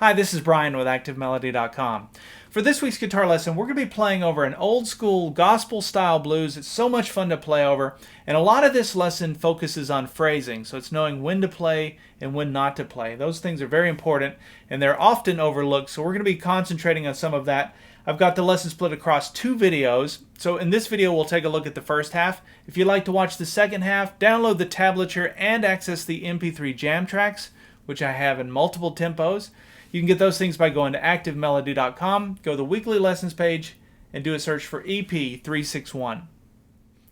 Hi, this is Brian with ActiveMelody.com. For this week's guitar lesson, we're going to be playing over an old school gospel style blues. It's so much fun to play over, and a lot of this lesson focuses on phrasing, so it's knowing when to play and when not to play. Those things are very important, and they're often overlooked, so we're going to be concentrating on some of that. I've got the lesson split across two videos, so in this video we'll take a look at the first half. If you'd like to watch the second half, download the tablature and access the MP3 jam tracks, which I have in multiple tempos. You can get those things by going to ActiveMelody.com, go to the weekly lessons page, and do a search for EP361.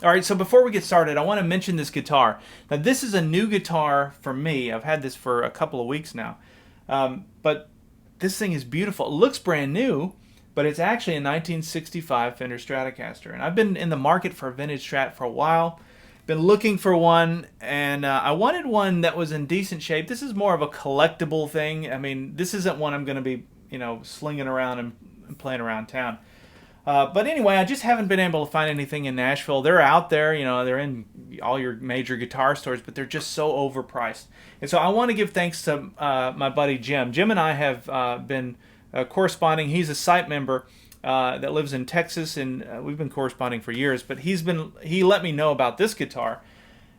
Alright, so before we get started, I want to mention this guitar. Now this is a new guitar for me. I've had this for a couple of weeks now. But this thing is beautiful. It looks brand new, but it's actually a 1965 Fender Stratocaster. And I've been in the market for a vintage Strat for a while. Been looking for one, and I wanted one that was in decent shape. This is more of a collectible thing. I mean, this isn't one I'm going to be, slinging around and playing around town. But anyway, I just haven't been able to find anything in Nashville. They're out there, they're in all your major guitar stores, but they're just so overpriced. And so I want to give thanks to my buddy Jim. Jim and I have been corresponding. He's a site member that lives in Texas, and we've been corresponding for years, but he let me know about this guitar,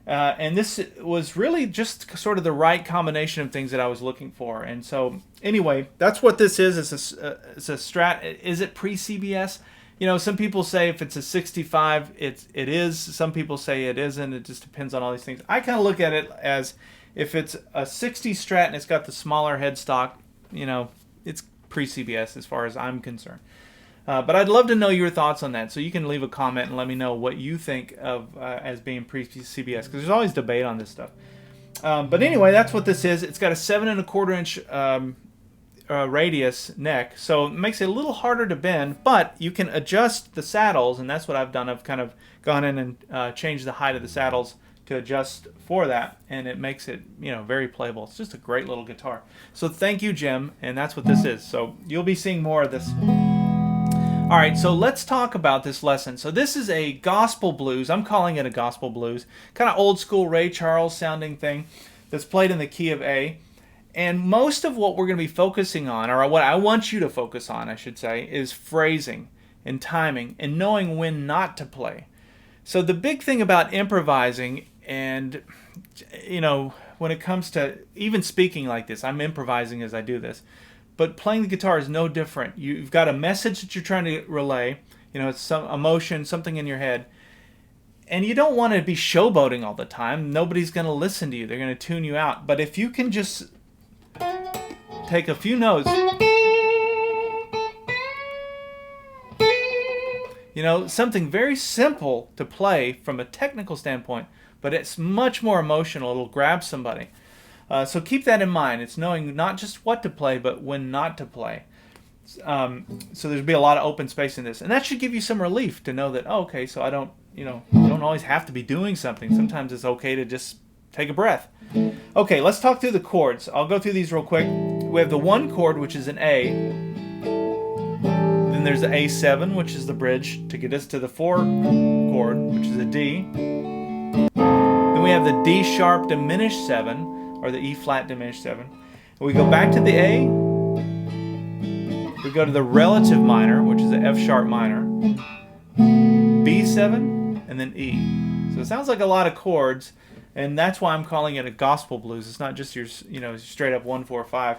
and this was really just sort of the right combination of things that I was looking for. And so anyway, that's what this is. It's a Strat. Is it pre-CBS? Some people say if it's a 65 it is. Some people say it isn't. It just depends on all these things. I kind of look at it as if it's a 60 Strat and it's got the smaller headstock, it's pre-CBS as far as I'm concerned. But I'd love to know your thoughts on that, so you can leave a comment and let me know what you think of as being pre-CBS, because there's always debate on this stuff. But anyway, that's what this is. It's got a 7 1/4 inch radius neck, so it makes it a little harder to bend, but you can adjust the saddles, and that's what I've done. I've kind of gone in and changed the height of the saddles to adjust for that, and it makes it very playable. It's just a great little guitar. So thank you, Jim, and that's what this is. So you'll be seeing more of this. Alright, so let's talk about this lesson. So this is a gospel blues. I'm calling it a gospel blues. Kind of old school Ray Charles sounding thing that's played in the key of A. And most of what we're going to be focusing on, or what I want you to focus on, I should say, is phrasing and timing and knowing when not to play. So the big thing about improvising, and when it comes to even speaking like this, I'm improvising as I do this. But playing the guitar is no different. You've got a message that you're trying to relay. It's some emotion, something in your head. And you don't want to be showboating all the time. Nobody's going to listen to you. They're going to tune you out. But if you can just take a few notes, something very simple to play from a technical standpoint, but it's much more emotional. It'll grab somebody. So keep that in mind. It's knowing not just what to play, but when not to play. So there'll be a lot of open space in this, and that should give you some relief to know that, okay, so I don't, you don't always have to be doing something. Sometimes it's okay to just take a breath. Okay, let's talk through the chords. I'll go through these real quick. We have the 1 chord, which is an A. Then there's the A7, which is the bridge to get us to the 4 chord, which is a D. Then we have the D sharp diminished 7. Or the E flat diminished 7. We go back to the A. We go to the relative minor, which is the F sharp minor. B7, and then E. So it sounds like a lot of chords, and that's why I'm calling it a gospel blues. It's not just your straight up 1 4 5,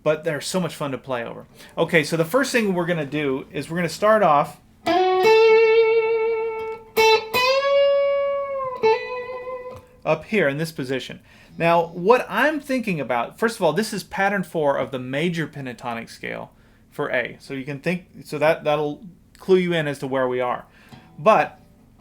but they're so much fun to play over. Okay, so the first thing we're going to do is we're going to start off up here in this position. Now, what I'm thinking about, first of all, this is pattern 4 of the major pentatonic scale for A. So you can think, so that'll clue you in as to where we are. But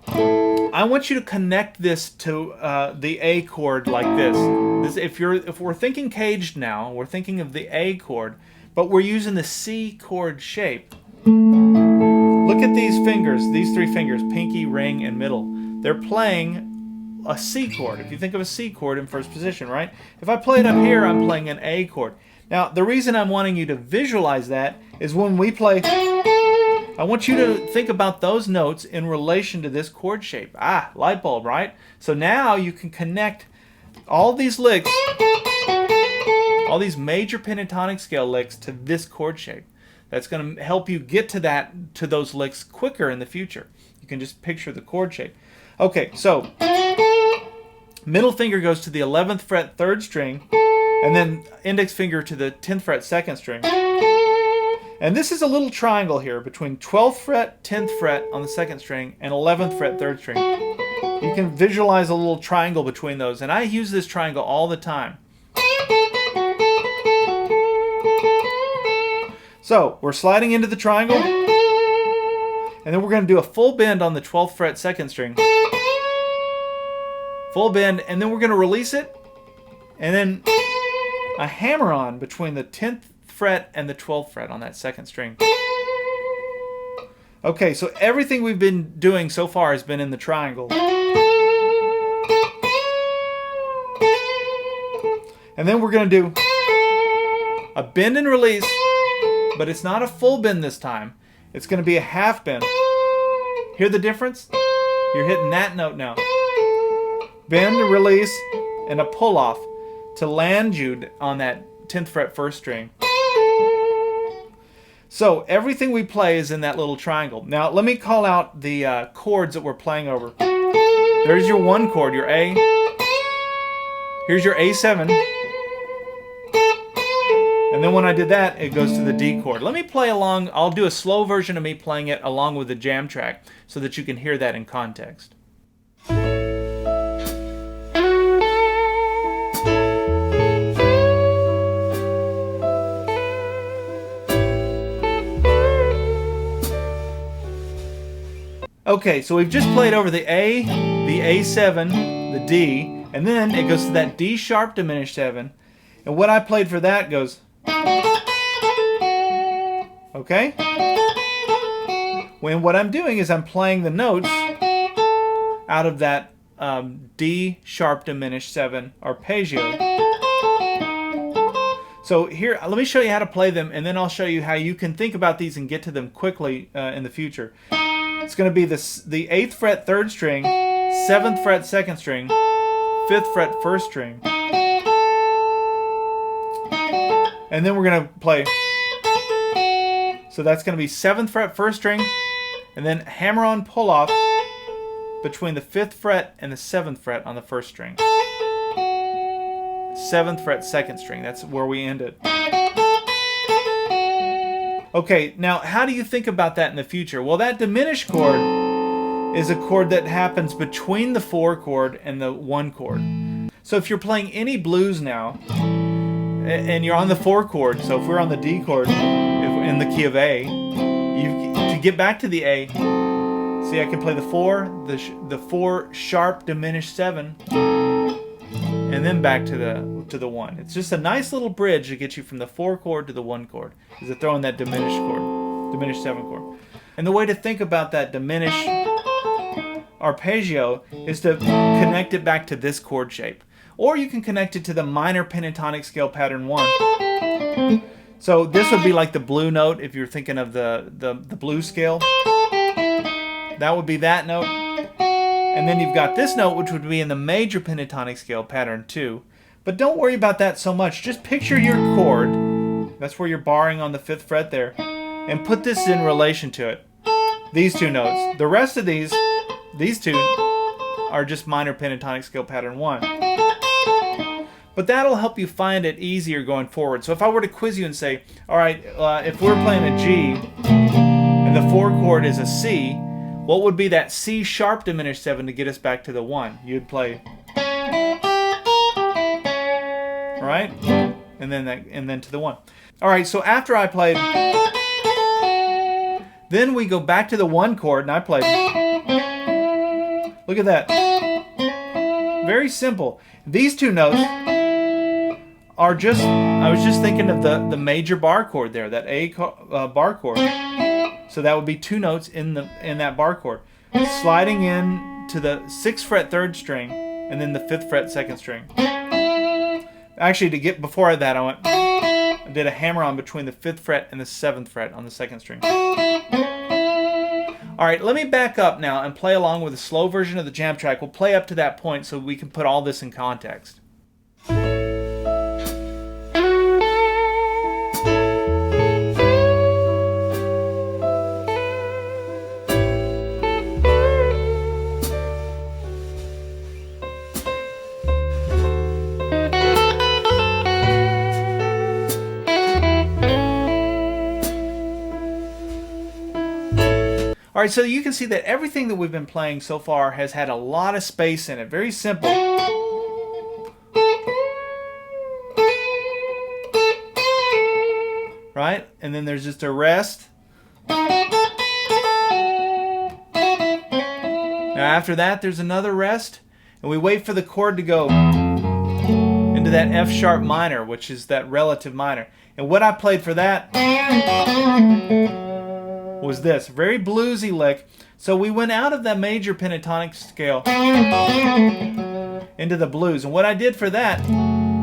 I want you to connect this to the A chord like this. If we're thinking caged now, we're thinking of the A chord, but we're using the C chord shape. Look at these fingers, these 3 fingers, pinky, ring, and middle. They're playing a C chord. If you think of a C chord in first position, right? If I play it up here, I'm playing an A chord. Now, the reason I'm wanting you to visualize that is when we play, I want you to think about those notes in relation to this chord shape. Light bulb, right? So now you can connect all these licks all these major pentatonic scale licks to this chord shape. That's going to help you get to those licks quicker in the future. You can just picture the chord shape. Okay, so middle finger goes to the 11th fret 3rd string, and then index finger to the 10th fret 2nd string. And this is a little triangle here between 12th fret, 10th fret on the 2nd string, and 11th fret 3rd string. You can visualize a little triangle between those, and I use this triangle all the time. So we're sliding into the triangle, and then we're going to do a full bend on the 12th fret 2nd string. Full bend, and then we're going to release it, and then a hammer-on between the 10th fret and the 12th fret on that 2nd string. Okay, so everything we've been doing so far has been in the triangle. And then we're going to do a bend and release, but it's not a full bend this time. It's going to be a half bend. Hear the difference? You're hitting that note now. Bend, release, and a pull off to land you on that 10th fret 1st string. So everything we play is in that little triangle. Now let me call out the chords that we're playing over. There's your 1 chord, your A. Here's your A7. And then when I did that, it goes to the D chord. Let me play along. I'll do a slow version of me playing it along with the jam track so that you can hear that in context. Okay, so we've just played over the A, the A7, the D, and then it goes to that D sharp diminished 7. And what I played for that goes... Okay? When what I'm doing is I'm playing the notes out of that D sharp diminished 7 arpeggio. So here, let me show you how to play them, and then I'll show you how you can think about these and get to them quickly in the future. It's going to be the 8th fret 3rd string, 7th fret 2nd string, 5th fret 1st string. And then we're going to play. So that's going to be 7th fret 1st string, and then hammer on pull off between the 5th fret and the 7th fret on the 1st string. 7th fret 2nd string, that's where we end it. Okay, now how do you think about that in the future? Well, that diminished chord is a chord that happens between the 4 chord and the 1 chord. So if you're playing any blues now, and you're on the 4 chord, so if we're on the D chord in the key of A, to get back to the A, see, I can play the 4, the 4 sharp diminished 7, and then back to the 1. It's just a nice little bridge to get you from the 4 chord to the 1 chord. Is to throw in that diminished chord, diminished 7 chord. And the way to think about that diminished arpeggio is to connect it back to this chord shape. Or you can connect it to the minor pentatonic scale pattern 1. So this would be like the blue note if you're thinking of the blues scale. That would be that note. And then you've got this note, which would be in the major pentatonic scale pattern 2. But don't worry about that so much. Just picture your chord. That's where you're barring on the 5th fret there. And put this in relation to it. These 2 notes. The rest of these 2 are just minor pentatonic scale pattern 1. But that'll help you find it easier going forward. So if I were to quiz you and say, all right, if we're playing a G and the 4 chord is a C, what would be that C sharp diminished 7 to get us back to the 1? You'd play, right? And then to the 1. All right, so after I played, then we go back to the 1 chord and I played. Look at that. Very simple. These 2 notes are just, I was just thinking of the major bar chord there, that A bar chord. So that would be 2 notes in that bar chord. Sliding in to the 6th fret 3rd string and then the 5th fret 2nd string. Actually, to get before that, I did a hammer on between the 5th fret and the 7th fret on the 2nd string. All right, let me back up now and play along with a slow version of the jam track. We'll play up to that point so we can put all this in context. All right, so you can see that everything that we've been playing so far has had a lot of space in it. Very simple. Right? And then there's just a rest. Now after that, there's another rest, and we wait for the chord to go into that F sharp minor, which is that relative minor. And what I played for that was this very bluesy lick. So we went out of the major pentatonic scale into the blues. And what I did for that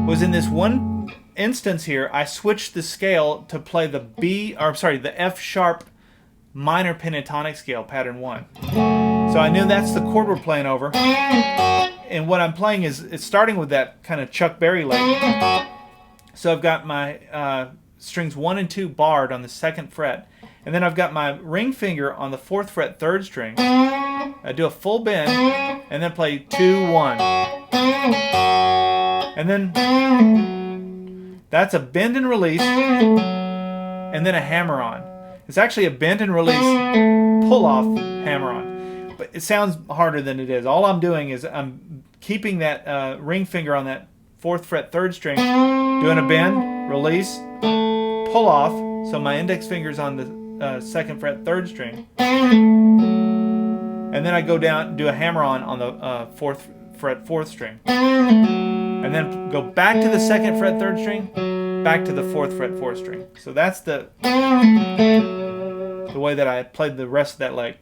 was, in this one instance here, I switched the scale to play the the F sharp minor pentatonic scale, pattern 1. So I knew that's the chord we're playing over. And what I'm playing is, it's starting with that kind of Chuck Berry lick. So I've got my strings 1 and 2 barred on the 2nd fret. And then I've got my ring finger on the 4th fret 3rd string. I do a full bend and then play 2, 1. And then that's a bend and release and then a hammer on. It's actually a bend and release pull off hammer on. But it sounds harder than it is. All I'm doing is I'm keeping that ring finger on that 4th fret 3rd string, doing a bend, release, pull off. So my index finger's on the 2nd fret 3rd string, and then I go down, do a hammer on the 4th fret 4th string, and then go back to the 2nd fret 3rd string, back to the 4th fret 4th string. So that's the way that I played the rest of that lick.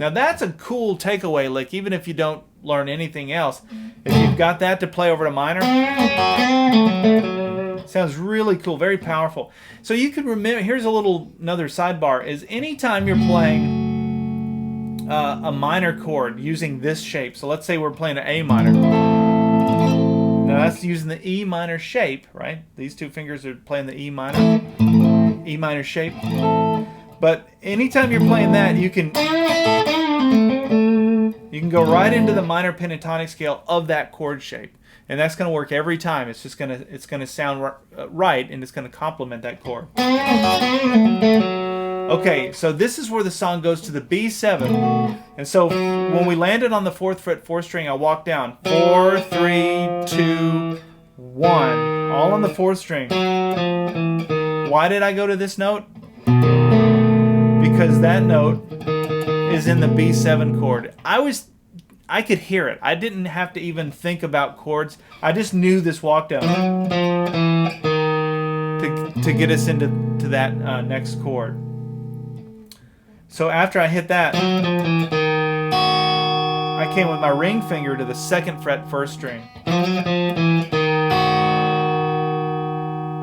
Now that's a cool takeaway lick, even if you don't learn anything else. If you've got that to play over to minor, sounds really cool, very powerful. So you can remember, here's another sidebar, is anytime you're playing a minor chord using this shape. So let's say we're playing an A minor. Now that's using the E minor shape, right? These two fingers are playing the E minor shape. But anytime you're playing that, you can go right into the minor pentatonic scale of that chord shape, and that's going to work every time. It's just it's gonna sound right, and it's going to complement that chord. Okay, so this is where the song goes to the B7, and so when we landed on the 4th fret 4th string, I walked down 4, 3, 2, 1, all on the 4th string. Why did I go to this note? Because that note is in the B7 chord. I could hear it. I didn't have to even think about chords. I just knew this walk down to get us into that next chord. So after I hit that, I came with my ring finger to the 2nd fret 1st string.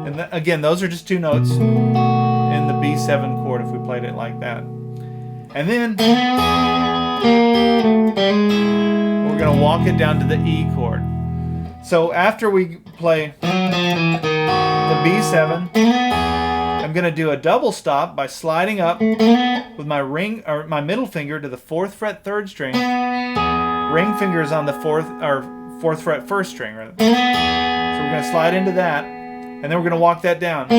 And again, those are just 2 notes in the B7 chord if we played it like that. And then we're going to walk it down to the E chord. So after we play the B7, I'm going to do a double stop by sliding up with my my middle finger to the 4th fret 3rd string. Ring finger is on the 4th fret 1st string, rather. So we're going to slide into that, and then we're going to walk that down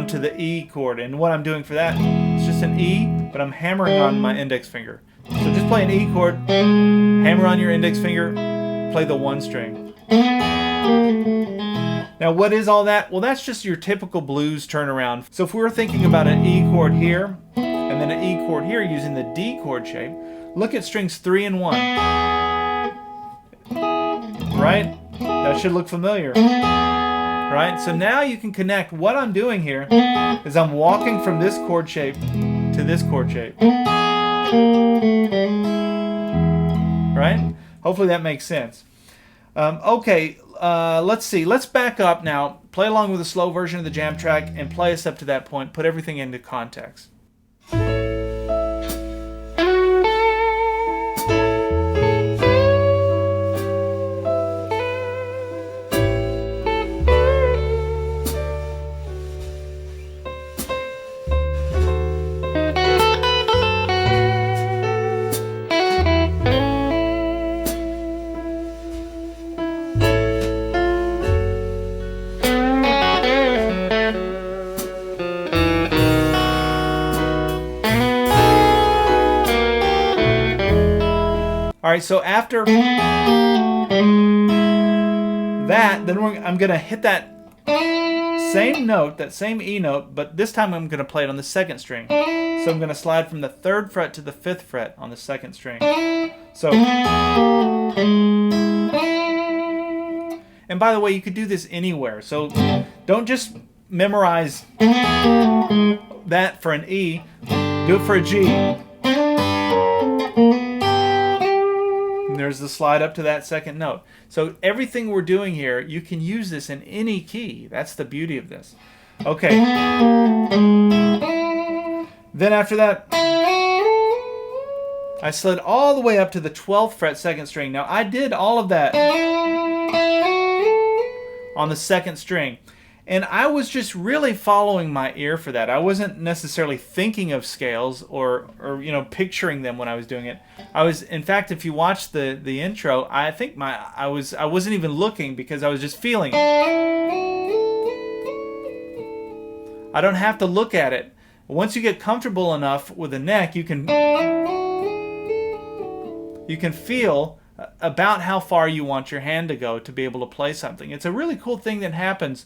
to the E chord. And what I'm doing for that, it's just an E, but I'm hammering on my index finger. So just play an E chord, hammer on your index finger, play the 1 string. Now what is all that? Well, that's just your typical blues turnaround. So if we were thinking about an E chord here, and then an E chord here using the D chord shape, look at strings 3 and 1. Right? That should look familiar. Right? So now you can connect. What I'm doing here is I'm walking from this chord shape to this chord shape. Right? Hopefully that makes sense. Okay, let's see. Let's back up now, play along with a slow version of the jam track, and play us up to that point, put everything into context. right, so after that, then I'm going to hit that same note, that same E note, but this time I'm going to play it on the second string. So I'm going to slide from the 3rd fret to the 5th fret on the second string. So, and by the way, you could do this anywhere. So don't just memorize that for an E, do it for a G. And there's the slide up to that second note. So everything we're doing here, you can use this in any key. That's the beauty of this. Okay. Then after that, I slid all the way up to the 12th fret second string. Now I did all of that on the second string. And I was just really following my ear for that. I wasn't necessarily thinking of scales or picturing them when I was doing it. I was, in fact, if you watch the intro, I think I wasn't even looking because I was just feeling it. I don't have to look at it. Once you get comfortable enough with the neck, you can feel about how far you want your hand to go to be able to play something. It's a really cool thing that happens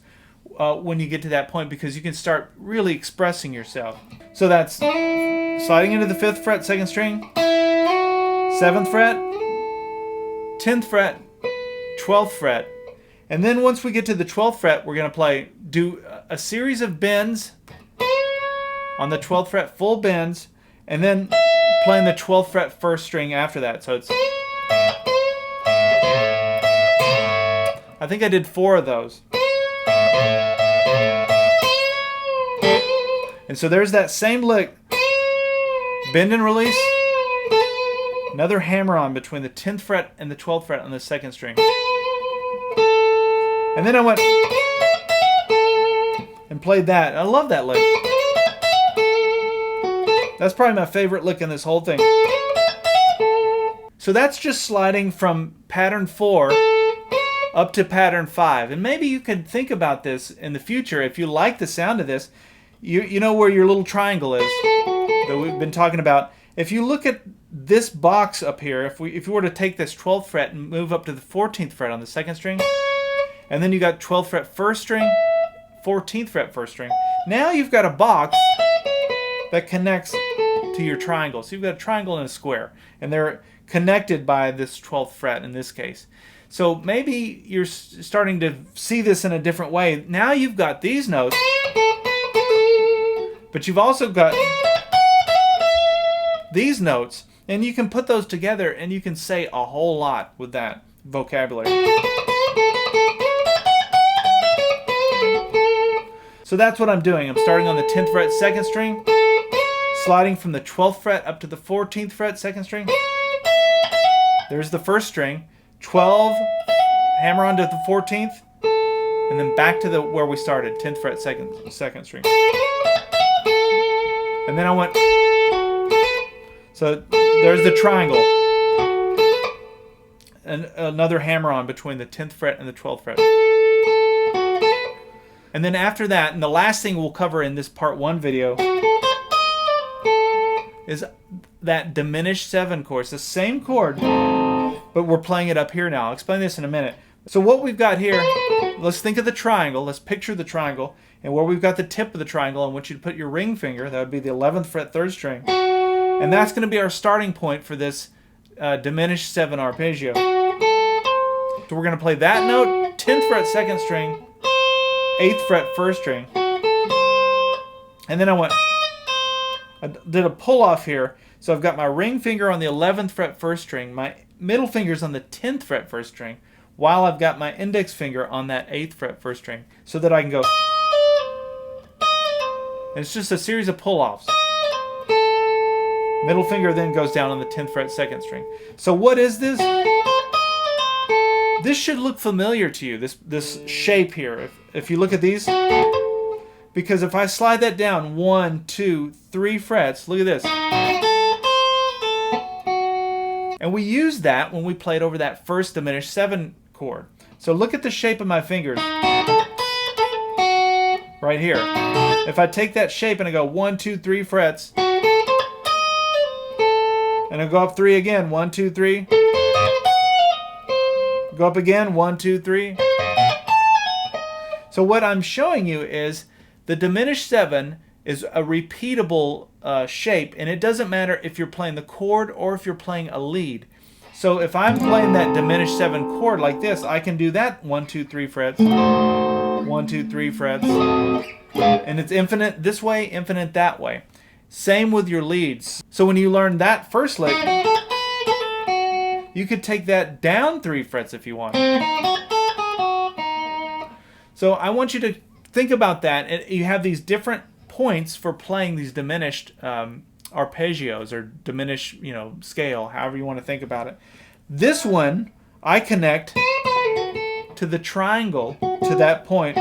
when you get to that point, because you can start really expressing yourself. So that's sliding into the 5th fret second string, 7th fret, 10th fret, 12th fret, and then once we get to the 12th fret, we're going to do a series of bends on the 12th fret, full bends, and then playing the 12th fret 1st string after that. So it's, I think I did 4 of those. And so there's that same lick, bend and release, another hammer on between the 10th fret and the 12th fret on the second string. And then I went and played that. I love that lick. That's probably my favorite lick in this whole thing. So that's just sliding from pattern 4 up to pattern 5. And maybe you could think about this in the future if you like the sound of this. You know where your little triangle is that we've been talking about. If you look at this box up here, if you were to take this 12th fret and move up to the 14th fret on the second string, and then you got 12th fret 1st string, 14th fret 1st string. Now you've got a box that connects to your triangle. So you've got a triangle and a square, and they're connected by this 12th fret in this case. So maybe you're starting to see this in a different way. Now you've got these notes, but you've also got these notes, and you can put those together and you can say a whole lot with that vocabulary. So that's what I'm doing. I'm starting on the 10th fret second string, sliding from the 12th fret up to the 14th fret second string. There's the 1st string, 12, hammer onto the 14th, and then back to where we started, 10th fret second string. And then I went, so there's the triangle, and another hammer on between the 10th fret and the 12th fret. And then after that, and the last thing we'll cover in this part 1 video is that diminished 7 chord. It's the same chord, but we're playing it up here now. I'll explain this in a minute. So what we've got here, let's think of the triangle. Let's picture the triangle. And where we've got the tip of the triangle, I want you to put your ring finger. That would be the 11th fret 3rd string. And that's going to be our starting point for this diminished 7 arpeggio. So we're going to play that note, 10th fret 2nd string, 8th fret 1st string. And then I did a pull off here. So I've got my ring finger on the 11th fret 1st string, my middle finger's on the 10th fret 1st string, while I've got my index finger on that 8th fret 1st string, so that I can go. And it's just a series of pull-offs. Middle finger then goes down on the 10th fret 2nd string. So what is this? This should look familiar to you, this shape here. If you look at these, because if I slide that down 1, 2, 3 frets, look at this. And we used that when we played over that first diminished 7 chord. So look at the shape of my fingers right here. If I take that shape and I go 1, 2, 3 frets, and I go up 3 again, 1, 2, 3, Go up again, 1, 2, 3. So what I'm showing you is the diminished 7 is a repeatable shape, and it doesn't matter if you're playing the chord or if you're playing a lead. So if I'm playing that diminished 7 chord like this, I can do that 1, 2, 3 frets, 1, 2, 3 frets, and it's infinite this way, infinite that way. Same with your leads. So when you learn that first lick, you could take that down 3 frets if you want. So I want you to think about that. And you have these different points for playing these diminished arpeggios or diminished, scale, however you want to think about it. This one, I connect to the triangle to that point.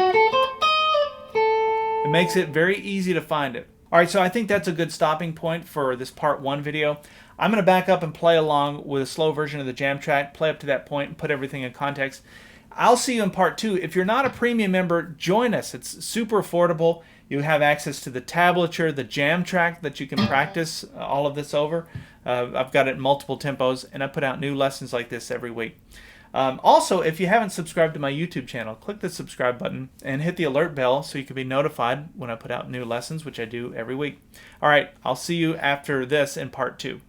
It makes it very easy to find it. All right, so I think that's a good stopping point for this part 1 video. I'm going to back up and play along with a slow version of the jam track, play up to that point, and put everything in context. I'll see you in part 2. If you're not a premium member, join us. It's super affordable. You have access to the tablature, the jam track that you can practice all of this over. I've got it in multiple tempos, and I put out new lessons like this every week. Also, if you haven't subscribed to my YouTube channel, click the subscribe button and hit the alert bell so you can be notified when I put out new lessons, which I do every week. All right, I'll see you after this in part 2.